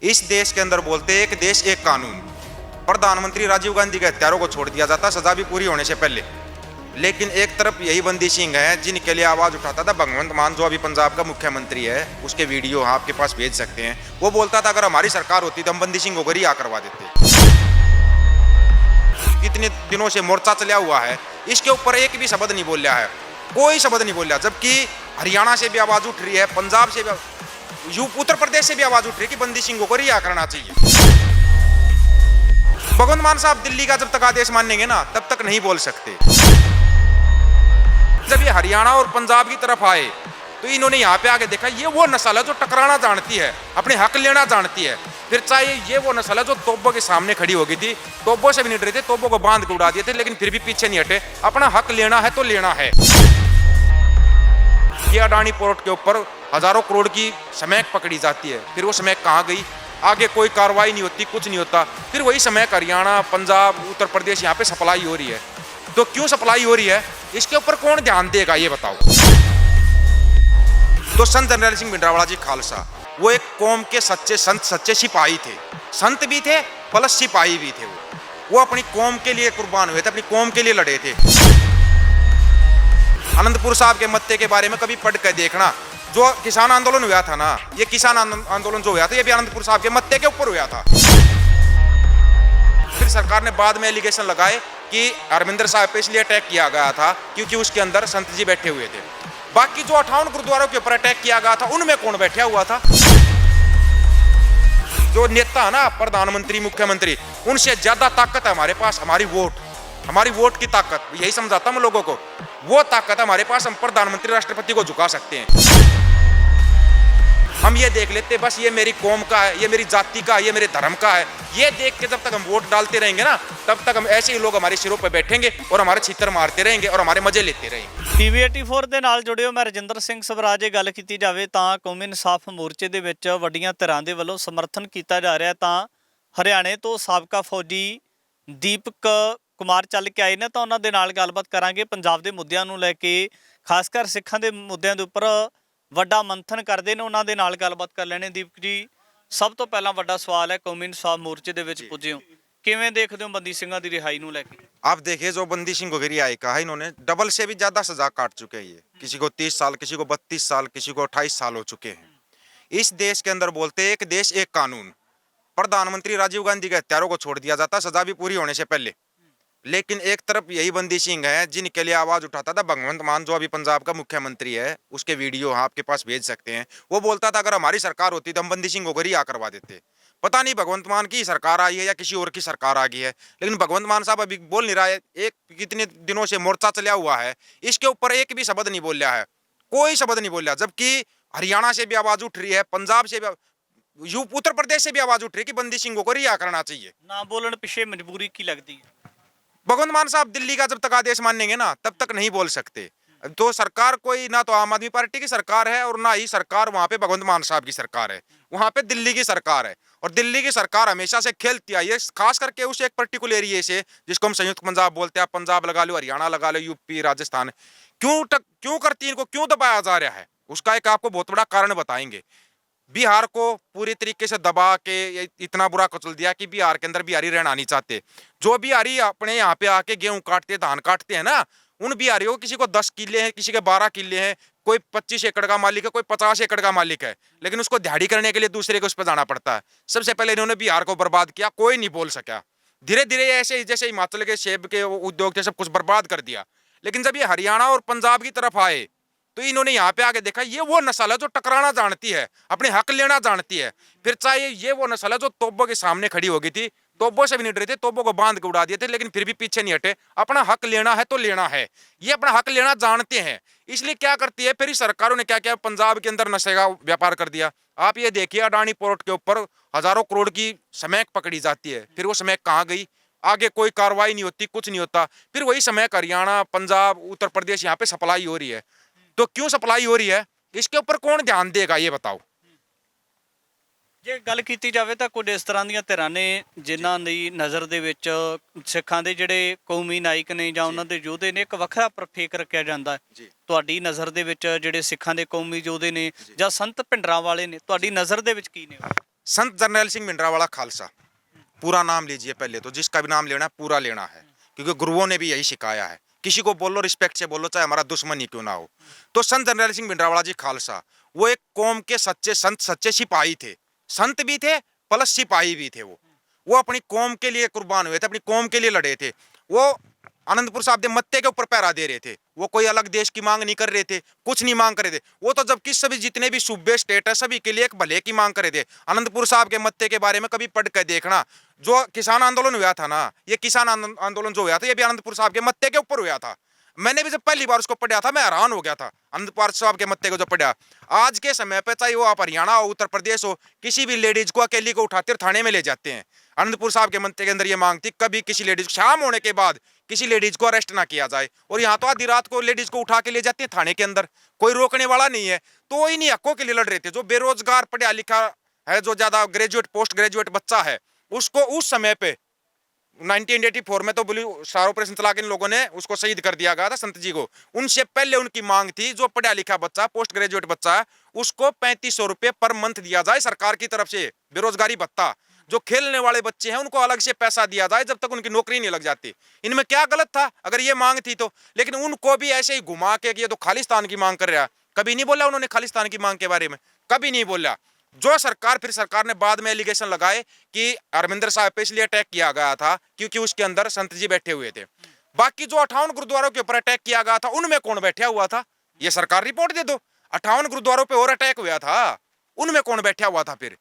इस देश के अंदर बोलते हैं एक देश एक कानून। प्रधानमंत्री राजीव गांधी के हत्यारों को छोड़ दिया जाता सजा भी पूरी होने से पहले, लेकिन एक तरफ यही बंदी सिंह है जिनके लिए आवाज उठाता था भगवंत मान, जो अभी पंजाब का मुख्यमंत्री है। उसके वीडियो आपके पास भेज सकते हैं। वो बोलता था अगर हमारी सरकार होती तो हम बंदी सिंह को घर ही आ करवा देते। कितने दिनों से मोर्चा चला हुआ है, इसके ऊपर एक भी शब्द नहीं बोल रहा है, कोई शब्द नहीं बोल रहा। जबकि हरियाणा से भी आवाज उठ रही है, पंजाब से भी, उत्तर प्रदेश से भी आवाज उठ रही है कि बंदी सिंह को रिहा करना चाहिए। भगवंत मान साहब दिल्ली का जब तक आदेश मानेंगे ना तब तक नहीं बोल सकते। जब ये हरियाणा और पंजाब की तरफ आए तो इन्होंने यहाँ पे आके देखा ये वो नस्ल है जो टकराना जानती है, अपने हक लेना जानती है। फिर चाहे ये वो नस्ल है जो तोपों के सामने खड़ी हो गई थी, तोपों से भी नहीं डरे थे, तोपों को बांध के उड़ा दिए थे, लेकिन फिर भी पीछे नहीं हटे। अपना हक लेना है तो लेना है। ये अडानी पोर्ट के ऊपर हजारों करोड़ की स्मैक पकड़ी जाती है, फिर वो स्मैक कहाँ गई? आगे कोई कार्रवाई नहीं होती, कुछ नहीं होता। फिर वही स्मैक हरियाणा, पंजाब, उत्तर प्रदेश यहाँ पे सप्लाई हो रही है। तो क्यों सप्लाई हो रही है, इसके ऊपर कौन ध्यान देगा ये बताओ? तो संत जनरल सिंह भिंडरावाला जी खालसा वो एक कौम के सच्चे संत, सच्चे सिपाही थे। संत भी थे प्लस सिपाही भी थे। वो अपनी कौम के लिए कुर्बान हुए थे, अपनी कौम के लिए लड़े थे। आनंदपुर साहब के मत्ते के बारे में कभी पढ़ कर देखना। जो किसान आंदोलन हुआ था ना, ये किसान आंदोलन जो हुआ था ये भी आनंदपुर साहब के मत्ते के ऊपर हुआ था। फिर सरकार ने बाद में एलिगेशन लगाए कि हरमिंदर साहब पे इसलिए अटैक किया गया था क्योंकि उसके अंदर संत जी बैठे हुए थे। बाकी जो 58 गुरुद्वारों के ऊपर अटैक किया गया था उनमें कौन बैठा हुआ था? जो नेता ना, प्रधानमंत्री, मुख्यमंत्री, उनसे ज्यादा ताकत है हमारे पास हमारी वोट की ताकत। यही समझाता हूं लोगों को, वो ताकत हमारे पास, हम प्रधानमंत्री राष्ट्रपति को झुका सकते हैं। हम ये देख लेते बस ये मेरी कौम का है, ये मेरी जाति का है, ये मेरे धर्म का है। ये देख के जब तक हम वोट डालते रहेंगे ना तब तक हम ऐसे ही लोग हमारे सिरों पर बैठेंगे और हमारे छितर मारते रहेंगे और हमारे मजे लेते रहेंगे। TV84 ਦੇ ਨਾਲ ਜੁੜਿਓ। ਮੈਂ ਰਜਿੰਦਰ ਸਿੰਘ ਸਵਰਾਜ। ਜੇ ਗੱਲ ਕੀਤੀ ਜਾਵੇ ਤਾਂ ਕੌਮੀ ਇਨਸਾਫ ਮੋਰਚੇ ਦੇ ਵਿੱਚ ਵੱਡੀਆਂ ਧਿਰਾਂ ਦੇ ਵੱਲੋਂ ਸਮਰਥਨ ਕੀਤਾ ਜਾ ਰਿਹਾ। ਤਾਂ ਹਰਿਆਣੇ ਤੋਂ ਸਾਬਕਾ ਫੌਜੀ ਦੀਪਕ ਕੁਮਾਰ ਚੱਲ ਕੇ ਆਏ ਨੇ, ਤਾਂ ਉਹਨਾਂ ਦੇ ਨਾਲ ਗੱਲਬਾਤ ਕਰਾਂਗੇ ਪੰਜਾਬ ਦੇ ਮੁੱਦਿਆਂ ਨੂੰ ਲੈ ਕੇ, ਖਾਸ ਕਰ ਸਿੱਖਾਂ ਦੇ ਮੁੱਦਿਆਂ ਦੇ ਉੱਪਰ ਵੱਡਾ ਮੰਥਨ ਕਰਦੇ ਨੇ। ਉਹਨਾਂ ਦੇ ਨਾਲ ਗੱਲਬਾਤ ਕਰ ਲੈਣੇ। ਦੀਪਕ ਜੀ, ਸਭ ਤੋਂ ਪਹਿਲਾਂ ਵੱਡਾ ਸਵਾਲ ਹੈ, ਕੌਮੀ ਇਨਸਾਫ ਮੋਰਚੇ ਦੇ ਵਿੱਚ ਪੁੱਜੇ ਹੋ, ਕਿਵੇਂ देखते हो बंदी सिंह की रिहाई ਨੂੰ लेके? आप देखिए जो बंदी सिंह को रिहाई का है, इन्होंने डबल से भी ज्यादा सजा काट चुके हैं। ये किसी को 30 साल, किसी को 32 साल, किसी को 28 साल हो चुके हैं। इस देश के अंदर बोलते हैं एक देश एक कानून। प्रधानमंत्री राजीव गांधी के हत्यारों को छोड़ दिया जाता सजा भी पूरी होने से पहले, लेकिन एक तरफ यही बंदी सिंह है जिनके लिए आवाज उठाता था भगवंत मान, जो अभी पंजाब का मुख्यमंत्री है। उसके वीडियो आपके पास भेज सकते हैं। वो बोलता था अगर हमारी सरकार होती तो हम बंदी सिंह को घर ही आ करवा देते। पता नहीं भगवंत मान की सरकार आई है या किसी और की सरकार आ गई है, लेकिन भगवंत मान साहब अभी बोल नहीं रहा है। एक कितने दिनों से मोर्चा चला हुआ है, इसके ऊपर एक भी शब्द नहीं बोल रहा है, कोई शब्द नहीं बोल रहा। जबकि हरियाणा से भी आवाज उठ रही है, पंजाब से भी, उत्तर प्रदेश से भी आवाज उठ रही है कि बंदी सिंह को रिहा करना चाहिए। ना बोलने पीछे मजबूरी की लगती है? भगवंत मान साहब दिल्ली का जब तक आदेश मानेंगे ना तब तक नहीं बोल सकते। तो सरकार कोई ना तो आम आदमी पार्टी की सरकार है और ना ही सरकार वहां पे भगवंत मान साहब की सरकार है, वहां पे दिल्ली की सरकार है। और दिल्ली की सरकार हमेशा से खेलती आई है, खास करके उस एक पर्टिकुलर एरिया से जिसको हम संयुक्त पंजाब बोलते हैं। पंजाब लगा लो, हरियाणा लगा लो, यूपी, राजस्थान, क्यों करती है, इनको क्यों दबाया जा रहा है? उसका एक आपको बहुत बड़ा कारण बताएंगे। बिहार को पूरी तरीके से दबा के इतना बुरा कुचल दिया कि बिहार के अंदर बिहारी रहना नहीं चाहते। जो बिहारी अपने यहाँ पे आके गेहूं काटते, धान काटते हैं ना, उन बिहारियों को किसी को 10 किले हैं, किसी के 12 किले हैं, कोई 25 एकड़ का मालिक है, कोई 50 एकड़ का मालिक है, लेकिन उसको दिहाड़ी करने के लिए दूसरे के उस पर जाना पड़ता है। सबसे पहले इन्होंने बिहार को बर्बाद किया, कोई नहीं बोल सका। धीरे धीरे ऐसे जैसे हिमाचल के सेब के उद्योग थे, सब कुछ बर्बाद कर दिया। लेकिन जब ये हरियाणा और पंजाब की तरफ आए तो इन्होंने यहाँ पे आके देखा ये वो नस्ल है जो टकराना जानती है, अपने हक लेना जानती है। फिर चाहे ये वो नस्ल है जो तोपों के सामने खड़ी हो गई थी, तोपों से भी नहीं डरे थे, तोपों को बांध के उड़ा दिए थे, लेकिन फिर भी पीछे नहीं हटे। अपना हक लेना है तो लेना है। ये अपना हक लेना जानते हैं, इसलिए क्या करती है फिर सरकारों ने क्या किया, पंजाब के अंदर नशे का व्यापार कर दिया। आप ये देखिए अडानी पोर्ट के ऊपर हजारों करोड़ की स्मैक पकड़ी जाती है, फिर वो स्मैक कहाँ गई? आगे कोई कार्रवाई नहीं होती, कुछ नहीं होता। फिर वही स्मैक हरियाणा, पंजाब, उत्तर प्रदेश यहाँ पे सप्लाई हो रही है। तो क्यों सप्लाई हो रही है, इसके ऊपर कौन ध्यान देगा ये बताओ? ਜੇ ਗੱਲ ਕੀਤੀ ਜਾਵੇ ਤਾਂ ਕੁਝ ਇਸ ਤਰ੍ਹਾਂ ਦੀਆਂ ਧਿਰਾਂ ਨੇ ਜਿਨ੍ਹਾਂ ਦੀ ਨਜ਼ਰ ਦੇ ਵਿੱਚ ਸਿੱਖਾਂ ਦੇ ਜਿਹੜੇ ਕੌਮੀ ਨਾਇਕ ਨੇ ਜਾਂ ਉਹਨਾਂ ਦੇ ਯੋਧੇ ਨੇ ਇੱਕ ਵੱਖਰਾ ਪ੍ਰਫੇਕ ਰੱਖਿਆ ਜਾਂਦਾ ਹੈ। ਤੁਹਾਡੀ ਨਜ਼ਰ ਦੇ ਵਿੱਚ ਜਿਹੜੇ ਸਿੱਖਾਂ ਦੇ ਕੌਮੀ ਯੋਧੇ ਨੇ ਜਾਂ ਸੰਤ ਭਿੰਡਰਾਂ ਵਾਲੇ ਨੇ, ਤੁਹਾਡੀ ਨਜ਼ਰ ਦੇ ਵਿੱਚ ਕੀ ਨੇ? संत जरनैल सिंह भिंडरावाला खालसा, पूरा नाम लीजिए पहले तो, जिसका भी नाम लेना है पूरा लेना है, क्योंकि गुरुओं ने भी यही सिखाया है। किसी को बोलो रिस्पेक्ट से बोलो, चाहे हमारा दुश्मन ही क्यों ना हो। तो संत जरनैल सिंह भिंडरावाला जी खालसा, वो एक कौम के सच्चे संत, सच्चे सिपाही थे। संत भी थे प्लस सिपाही भी थे। वो अपनी कौम के लिए कुर्बान हुए थे, अपनी कौम के लिए लड़े थे। वो आनंदपुर साहब के मत्थे के ऊपर पहरा दे रहे थे। वो कोई अलग देश की मांग नहीं कर रहे थे, कुछ नहीं मांग कर रहे थे। वो तो जबकि सभी जितने भी सूबे स्टेट है सभी के लिए एक भले की मांग कर रहे थे। आनंदपुर साहब के मत्थे के बारे में कभी पढ़ कर देखना, जो किसान आंदोलन हुआ था ना, ये किसान आंदोलन जो हुआ था ये भी आनंदपुर साहब के मत्थे के ऊपर हुआ था। मैंने भी जब पहली बार उसको पढ़ा था मैं हैरान हो गया था, आनंदपुर साहब के मत्थे को जब पढ़ा। आज के समय पे चाहे वो आप हरियाणा हो, उत्तर प्रदेश हो, किसी भी लेडीज को अकेली को उठाते थाने में ले जाते हैं। आनंदपुर साहब के मत्थे के अंदर ये मांग थी, कभी किसी लेडीज शाम होने के बाद किसी लेडीज को अरेस्ट ना किया जाए। और यहाँ तो आधी रात को लेडीज को उठा के ले जाते हैं थाने के अंदर, कोई रोकने वाला नहीं है। तो इन्हीं हकों के लिए लड़ रहे थे। जो बेरोजगार पढ़ा लिखा है, जो ज्यादा ग्रेजुएट पोस्ट ग्रेजुएट बच्चा है, उसको उस समय पे 1984 में तो ब्लू स्टार ऑपरेशन चला के इन लोगों ने उसको शहीद कर दिया गया था संत जी को। उनसे पहले उनकी मांग थी, जो पढ़ा लिखा बच्चा पोस्ट ग्रेजुएट बच्चा है उसको 3500 रुपये पर मंथ दिया जाए सरकार की तरफ से, बेरोजगारी भत्ता। जो खेलने वाले बच्चे हैं उनको अलग से पैसा दिया जाए जब तक उनकी नौकरी नहीं लग जाती। इनमें क्या गलत था अगर ये मांग थी तो? लेकिन उनको भी ऐसे ही घुमा के ये तो खालिस्तान की मांग कर रहा है। कभी नहीं बोला उन्होंने खालिस्तान की मांग के बारे में, कभी नहीं बोला। जो सरकार, फिर सरकार ने बाद में एलिगेशन लगाए कि हरमिंदर साहब पे इसलिए अटैक किया गया था क्योंकि उसके अंदर संत जी बैठे हुए थे। बाकी जो 58 गुरुद्वारों के ऊपर अटैक किया गया था उनमें कौन बैठा हुआ था? ये सरकार रिपोर्ट दे दो। 58 गुरुद्वारों पे और अटैक हुआ था, उनमें कौन बैठा हुआ था फिर?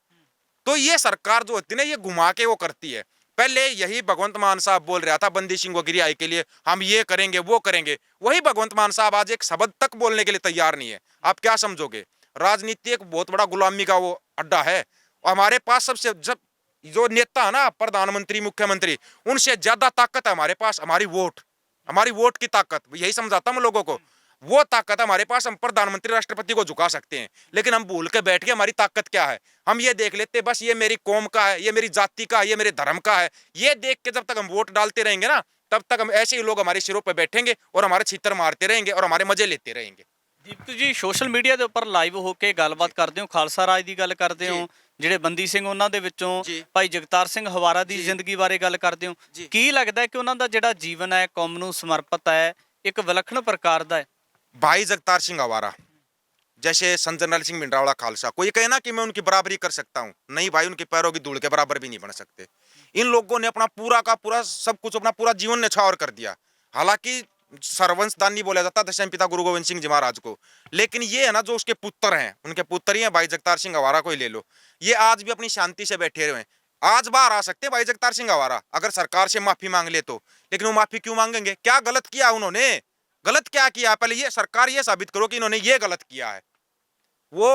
तो ये सरकार जो होती है ना, ये घुमा के वो करती है। पहले यही भगवंत मान साहब बोल रहा था बंदी सिंह को गिरियाई के लिए हम ये करेंगे वो करेंगे, वही भगवंत मान साहब आज एक शब्द तक बोलने के लिए तैयार नहीं है। आप क्या समझोगे? राजनीति एक बहुत बड़ा गुलामी का वो अड्डा है। और हमारे पास सबसे, जब जो नेता है ना, प्रधानमंत्री मुख्यमंत्री, उनसे ज्यादा ताकत है हमारे पास हमारी वोट की ताकत। यही समझाता हूं लोगों को, वो ताकत है हमारे पास, हम प्रधानमंत्री राष्ट्रपति को झुका सकते हैं। लेकिन हम भूल के बैठ के हमारी ताकत क्या है, हम ये देख लेते बस ये मेरी कौम का है, ये मेरी जाति का है, ये मेरे धर्म का है। ये देख के जब तक हम वोट डालते रहेंगे ना, तब तक हम ऐसे ही लोग हमारे सिरों पर बैठेंगे और हमारे छितर मारते रहेंगे और हमारे मजे लेते रहेंगे। ਦੀਪਕ ਜੀ ਸੋਸ਼ਲ ਮੀਡੀਆ ਦੇ ਉੱਪਰ ਲਾਈਵ ਹੋ ਕੇ ਗੱਲਬਾਤ ਕਰਦੇ ਹੋ, ਖਾਲਸਾ ਰਾਜ ਦੀ ਗੱਲ ਕਰਦੇ ਹੋ, ਜਿਹੜੇ ਬੰਦੀ ਸਿੰਘ ਉਹਨਾਂ ਦੇ ਵਿੱਚੋਂ ਭਾਈ ਜਗਤਾਰ ਸਿੰਘ ਹਵਾਰਾ ਦੀ ਜ਼ਿੰਦਗੀ ਬਾਰੇ ਗੱਲ ਕਰਦੇ ਹੋ। ਕੀ ਲੱਗਦਾ ਹੈ ਕਿ ਉਹਨਾਂ ਦਾ ਜਿਹੜਾ ਜੀਵਨ ਹੈ ਕੌਮ ਨੂੰ ਸਮਰਪਿਤ ਹੈ, ਇੱਕ ਵਿਲੱਖਣ ਪ੍ਰਕਾਰ ਦਾ ਹੈ? भाई जगतार सिंह हवारा जैसे संत जरनैल सिंह भिंडरावाला खालसा, कोई कहे ना कि मैं उनकी बराबरी कर सकता हूँ, नहीं भाई, उनके पैरों की धूल के बराबर भी नहीं बन सकते। इन लोगों ने अपना पूरा का पूरा सब कुछ, अपना पूरा जीवन न्यौछावर कर दिया। हालांकि सर्वंशदान नहीं बोला जाता दशम पिता गुरु गोविंद सिंह जी महाराज को, लेकिन ये है ना जो उसके पुत्र हैं, उनके पुत्र ही हैं। भाई जगतार सिंह हवारा को ही ले लो, ये आज भी अपनी शांति से बैठे हुए हैं। आज बाहर आ सकते हैं भाई जगतार सिंह हवारा अगर सरकार से माफी मांग ले तो, लेकिन वो माफी क्यों मांगेंगे? क्या गलत किया उन्होंने? गलत क्या किया? पहले ये सरकार ये साबित करो कि इन्होंने ये गलत किया है। वो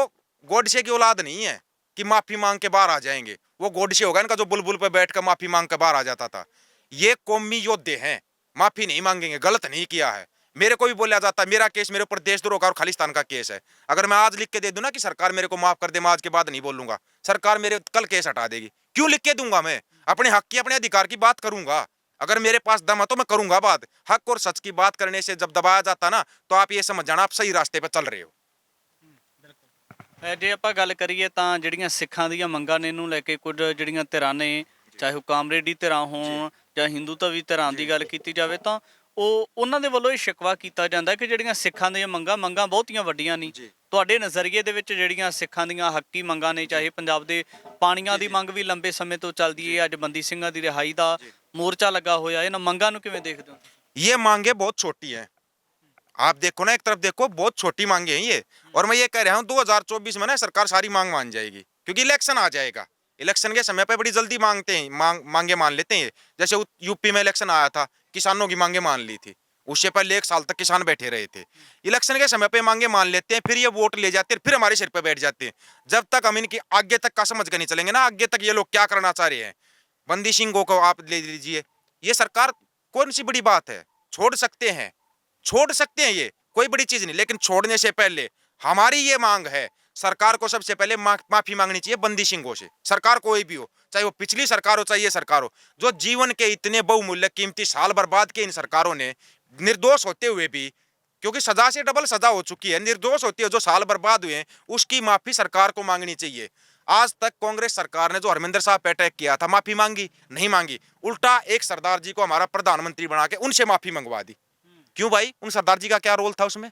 गोडसे की औलाद नहीं है कि माफी मांग के बाहर आ जाएंगे। वो गोडसे होगा इनका जो बुलबुल पे बैठ कर माफी मांग के बाहर आ जाता था। ये कौमी योद्धे हैं, माफी नहीं मांगेंगे, गलत नहीं किया है। मेरे को भी बोला जाता है मेरा केस मेरे ऊपर देशद्रोह का और खालिस्तान का केस है। अगर मैं आज लिख के दे दूं ना कि सरकार मेरे को माफ कर दे, मैं आज के बाद नहीं बोलूंगा, सरकार मेरे कल केस हटा देगी। क्यों लिख के दूंगा? मैं अपने हक की, अपने अधिकार की बात करूंगा। अगर मेरे पास दम है तो मैं करूंगा बात। हक और सच की बात करने से जब दबाया जाता ना, तो आप ये समझ जाना आप सही रास्ते पे चल रहे हो। ਜੇ ਆਪਾਂ ਗੱਲ ਕਰੀਏ ਤਾਂ ਜਿਹੜੀਆਂ ਸਿੱਖਾਂ ਦੀਆਂ ਮੰਗਾਂ ਨੇ ਇਹਨੂੰ ਲੈ ਕੇ ਕੁਝ ਜਿਹੜੀਆਂ ਧਿਰਾਂ ਨੇ, ਚਾਹੇ ਉਹ ਕਾਮਰੇਡੀ ਧਿਰਾਂ ਹੋਣ ਜਾਂ ਹਿੰਦੂਤਵੀ ਧਿਰਾਂ ਦੀ ਗੱਲ ਕੀਤੀ ਜਾਵੇ, ਤਾਂ ਉਹਨਾਂ ਦੇ ਵੱਲੋਂ ਇਹ ਸ਼ਿਕਵਾ ਕੀਤਾ ਜਾਂਦਾ ਕਿ ਜਿਹੜੀਆਂ ਸਿੱਖਾਂ ਦੀਆਂ ਮੰਗਾਂ ਬਹੁਤੀਆਂ ਵੱਡੀਆਂ ਨਹੀਂ। ਤੁਹਾਡੇ ਨਜ਼ਰੀਏ ਦੇ ਵਿੱਚ ਜਿਹੜੀਆਂ ਸਿੱਖਾਂ ਦੀਆਂ ਹੱਕੀ ਮੰਗਾਂ ਨੇ, ਚਾਹੇ ਪੰਜਾਬ ਦੇ ਪਾਣੀਆਂ ਦੀ ਮੰਗ ਵੀ ਲੰਬੇ ਸਮੇਂ ਤੋਂ ਚੱਲਦੀ ਹੈ, ਅੱਜ ਬੰਦੀ ਸਿੰਘਾਂ ਦੀ ਰਿਹਾਈ ਦਾ मोर्चा लगा होया, इन मंगा नु किवें देखदे हो? ये मांगे बहुत छोटी हैं। आप देखो ना, एक तरफ देखो बहुत छोटी मांगे हैं ये। और मैं ये कह रहा हूँ 2024 में ना सरकार सारी मांग मान जाएगी, क्योंकि इलेक्शन आ जाएगा। इलेक्शन के समय पे बड़ी जल्दी मांगते हैं, मांगे मान लेते हैं। जैसे यूपी में इलेक्शन आया था, किसानों की मांगे मान ली थी, उससे पहले 1 साल तक किसान बैठे रहे थे। इलेक्शन के समय पे मांगे मान लेते हैं, फिर ये वोट ले जाते हैं, फिर हमारे सिर पे बैठ जाते हैं। जब तक हम इनकी आगे तक का समझ कर नहीं चलेंगे ना, आगे तक ये लोग क्या करना चाह रहे हैं। बंदी सिंह को आप ले लीजिए, ये सरकार कौन सी बड़ी बात है, छोड़ सकते हैं ये कोई बड़ी चीज नहीं। लेकिन छोड़ने से पहले हमारी ये मांग है, सरकार को सबसे पहले माफी मांगनी चाहिए बंदी सिंहों से। सरकार कोई भी हो, चाहे वो पिछली सरकार हो चाहे ये सरकार हो, जो जीवन के इतने बहुमूल्य कीमती साल बर्बाद किए इन सरकारों ने, निर्दोष होते हुए भी, क्योंकि सजा से डबल सजा हो चुकी है, निर्दोष होते हुए जो साल बर्बाद हुए हैं उसकी माफी सरकार को मांगनी चाहिए। आज तक कांग्रेस सरकार ने जो हरमिंदर साहब पे अटैक किया था माफी मांगी? नहीं मांगी। उल्टा एक सरदार जी को हमारा प्रधानमंत्री बना के उनसे माफी मंगवा दी। क्यों भाई? उन सरदार जी का क्या रोल था उसमें?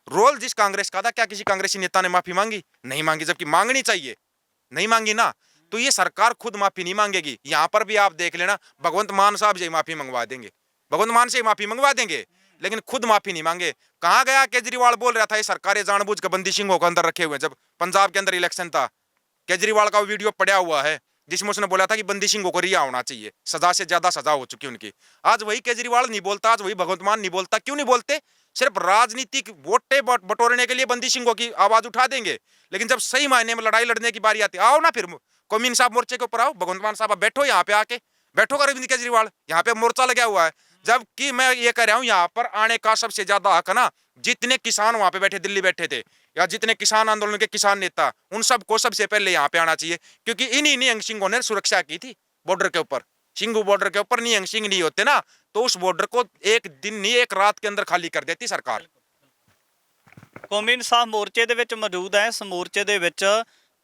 रोल जिस कांग्रेस का था, क्या किसी कांग्रेसी नेता ने माफी मांगी? नहीं मांगी, जबकि मांगनी चाहिए। नहीं मांगी ना, तो ये सरकार खुद माफी नहीं मांगेगी। यहां पर भी आप देख लेना, भगवंत मान साहब जी माफी मंगवा देंगे, भगवंत मान से माफी मंगवा देंगे, लेकिन खुद माफी नहीं मांगे। कहां गया केजरीवाल? बोल रहा था ये सरकारें जानबूझ कर बंदी सिंहों को अंदर रखे हुए। जब पंजाब के अंदर इलेक्शन था, केजरीवाल का वीडियो पड़ा हुआ है जिसमें उसने बोला था कि बंदी सिंहों को रिहा होना चाहिए, सजा से ज्यादा सजा हो चुकी उनकी। आज वही केजरीवाल नहीं बोलता, आज वही भगवंत मान नहीं बोलता। क्यों नहीं बोलते? सिर्फ राजनीतिक वोटें बटोरने के लिए बंदी सिंहों की आवाज उठा देंगे, लेकिन जब सही मायने में लड़ाई लड़ने की बारी आती, आओ ना फिर कौमी इंसाफ मोर्चे के ऊपर आओ। भगवंत मान साहब बैठो यहाँ पे आके, बैठो कर अरविंद केजरीवाल, यहाँ पे मोर्चा लगा हुआ है। जबकि मैं ये कह रहा हूँ, यहाँ पर आने का सबसे ज्यादा हक ना जितने किसान वहां पे बैठे, दिल्ली बैठे थे, या जितने किसान आंदोलन के किसान नेता, उन सबको सबसे पहले यहाँ पे आना चाहिए। क्योंकि इन्हीं निहंग सिंहों ने सुरक्षा की थी बॉर्डर के ऊपर। सिंघू बॉर्डर के ऊपर निहंग सिंह नहीं होते ना, तो उस बॉर्डर को एक दिन नहीं, एक रात के अंदर खाली कर देती सरकार। ਕੌਮੀ ਇਨਸਾਫ ਮੋਰਚੇ ਦੇ ਵਿੱਚ ਮੌਜੂਦ ਹੈ। ਇਸ ਮੋਰਚੇ ਦੇ ਵਿੱਚ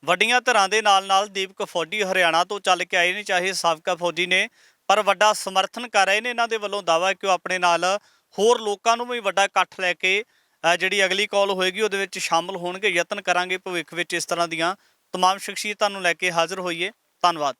ਵੱਡੀਆਂ ਧਿਰਾਂ ਦੇ ਨਾਲ ਦੀਪਕ ਫੌਜੀ ਹਰਿਆਣਾ ਤੋਂ ਚੱਲ ਕੇ ਆਏ ਨੇ, ਚਾਹੇ ਸਾਬਕਾ ਫੌਜੀ ਨੇ, ਪਰ ਵੱਡਾ ਸਮਰਥਨ ਕਰ ਰਹੇ ਨੇ। ਇਹਨਾਂ ਦੇ ਵੱਲੋਂ ਦਾਅਵਾ ਹੈ ਕਿ ਉਹ ਆਪਣੇ ਨਾਲ ਹੋਰ ਲੋਕਾਂ ਨੂੰ ਵੀ ਵੱਡਾ ਇਕੱਠ ਲੈ ਕੇ ਜਿਹੜੀ ਅਗਲੀ ਕਾਲ ਹੋਏਗੀ ਉਹਦੇ ਵਿੱਚ ਸ਼ਾਮਲ ਹੋਣਗੇ। ਯਤਨ ਕਰਾਂਗੇ ਭਵਿੱਖ ਵਿੱਚ ਇਸ ਤਰ੍ਹਾਂ ਦੀਆਂ ਤਮਾਮ ਸ਼ਖਸੀਅਤਾਂ ਨੂੰ ਲੈ ਕੇ ਹਾਜ਼ਰ ਹੋਈਏ। ਧੰਨਵਾਦ।